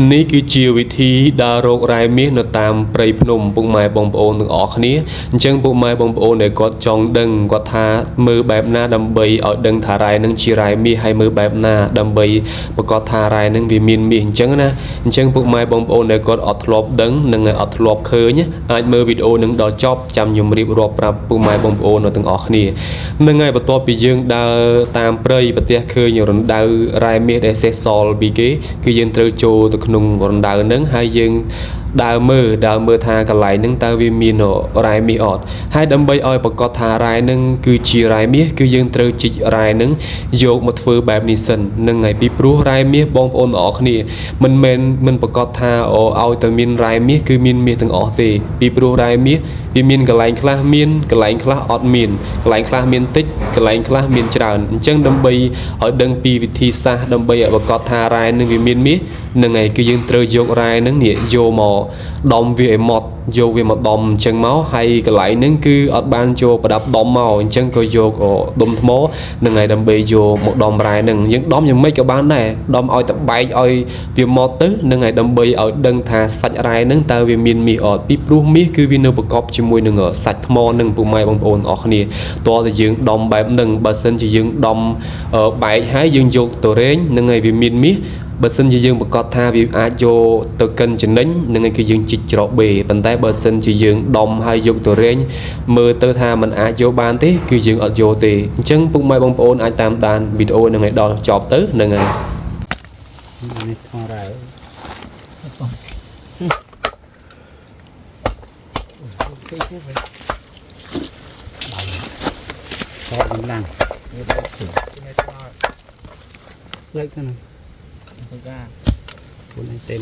នេះគឺជាវិធីដើររករ៉ែមាសនៅតាមព្រៃភ្នំពុកម៉ែបងប្អូនទាំងអស់គ្នាអញ្ចឹងពុកម៉ែបងប្អូនដែលគាត់ចង់ដឹងគាត់ថាមើលបែបណាដើម្បីឲ្យដឹងថារ៉ែនឹងជារ៉ែមាសហើយមើលបែបណាដើម្បីប្រកាសថារ៉ែនឹងវាមានមាសអញ្ចឹងណាអញ្ចឹងពុកម៉ែបងប្អូនដែលគាត់អត់ធ្លាប់ដឹងនិងអត់ធ្លាប់ឃើញអាចមើលវីដេអូនឹងដល់ចប់ចាំខ្ញុំរៀបរាប់ប្រាប់ពុកម៉ែបងប្អូនទាំងអស់គ្នានឹងហើយបន្ទាប់ពីយើងដើរតាមព្រៃប្រទះឃើញរណ្ដៅរ៉ែមាសដែលសេះសល់ពីគេគឺយើងត្រូវចូលទៅក្នុងរណ្ដៅហ្នឹងហើយយើងដើរមើលថាកន្លែងហ្នឹងតើវាមានរ៉ែមាសអត់ហើយដើម្បីឲ្យប្រកាសថារ៉ែហ្នឹងគឺជារ៉ែមាសគឺយើងត្រូវជីករ៉ែហ្នឹងយកមកធ្វើបែបនេះសិនហ្នឹងហើយពីព្រោះរ៉ែមាសបងប្អូនទាំងអស់គ្នាមិនប្រកាសថាឲ្យតែមានរ៉ែមាសគឺមានមាសទាំងអស់ទេពីព្រោះរ៉ែមាសវាមានកន្លែងខ្លះមានកន្លែងខ្លះអត់មានកន្លែងខ្លះមានតិចកន្លែងខ្លះមានច្រើនអញ្ចឹងដើម្បីឲ្យដឹងពីវិធីសាស្ត្រដើម្បីឲ្យប្រកាសថារ៉ែនឹងវាមានមាសហ្នឹងហើយគឺយើងត្រូវយករ៉ែហ្នឹងនេះយកមកដំវាឲ្យម៉ត់យកវាមកដំអញ្ចឹងមកហើយកន្លែងហ្នឹងគឺអត់បានចូលប្រដាប់ដំមកអញ្ចឹងក៏យកដុំថ្មហ្នឹងហើយដើម្បីយកមកដំរ៉ែហ្នឹងយើងដំយ៉ាងម៉េចក៏បានដែរដំឲ្យតបែកឲ្យវាម៉ត់ទៅហ្នឹងហើយដើម្បីឲ្យដឹងថាសាច់រ៉ែហ្នឹងតើវាមានមាសអត់ពីព្រោះមាសគឺវានៅប្រកបជាមួយនឹងសាច់ថ្មនឹងពុកម៉ែបងប្អូនអរគ្នាតើតែយើងដំបែបហ្នឹងបើសិនជាយើងដំបែកហើយយើងយកទៅរែងហ្នឹងហើយវាមានមាសបើសិនជាយើងប្រកាសថាវាអាចយកទៅកិនចំណេញនឹងគឺយើងជីកច្រកបេប៉ុន្តែបើសិនជាយើងដំហើយយកទៅរែងមើលទៅថាมันអាចយកបានទេគឺយើងអត់យកទេអញ្ចឹងពុកម៉ែបងប្អូនអាចតាមដានវីដេអូនឹងឲ្យដល់ចប់ទៅហ្នឹងហើយនេះថងរ៉ែតែកម្លាំងលើកទៅណាទៅចាពុនเต็ม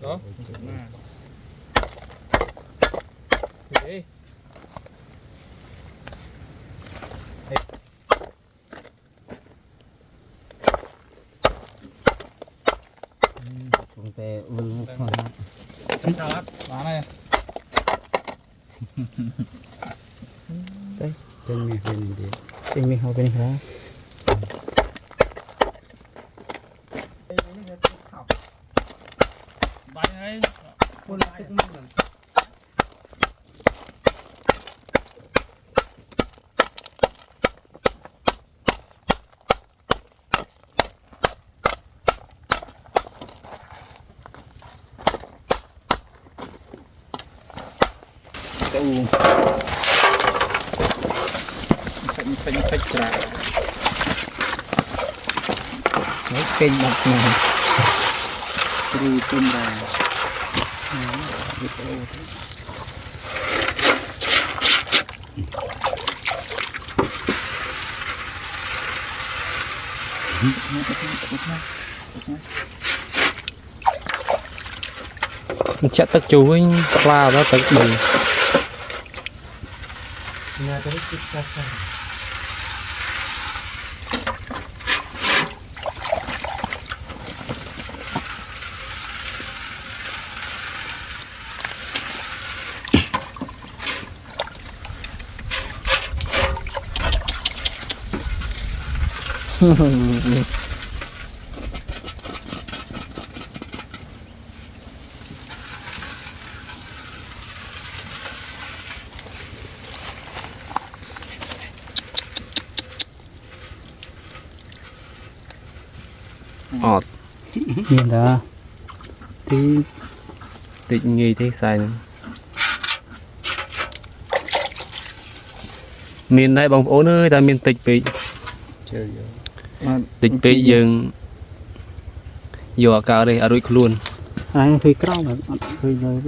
đó đi không thể vươn một con đó này đây trên miệng bên này đi trên miệng họ bên này phanh ra mấy kênh bọc này đi tim ra chắc tất chú với pha đó tất bình nhà cái ọt nhìn ra tí nghi thế sai nữa miền đây bóng ổn ơi ta miền tịch bị tịch bị dừng dò cao đây ở đuôi luôn anh phi cao mà phi rồi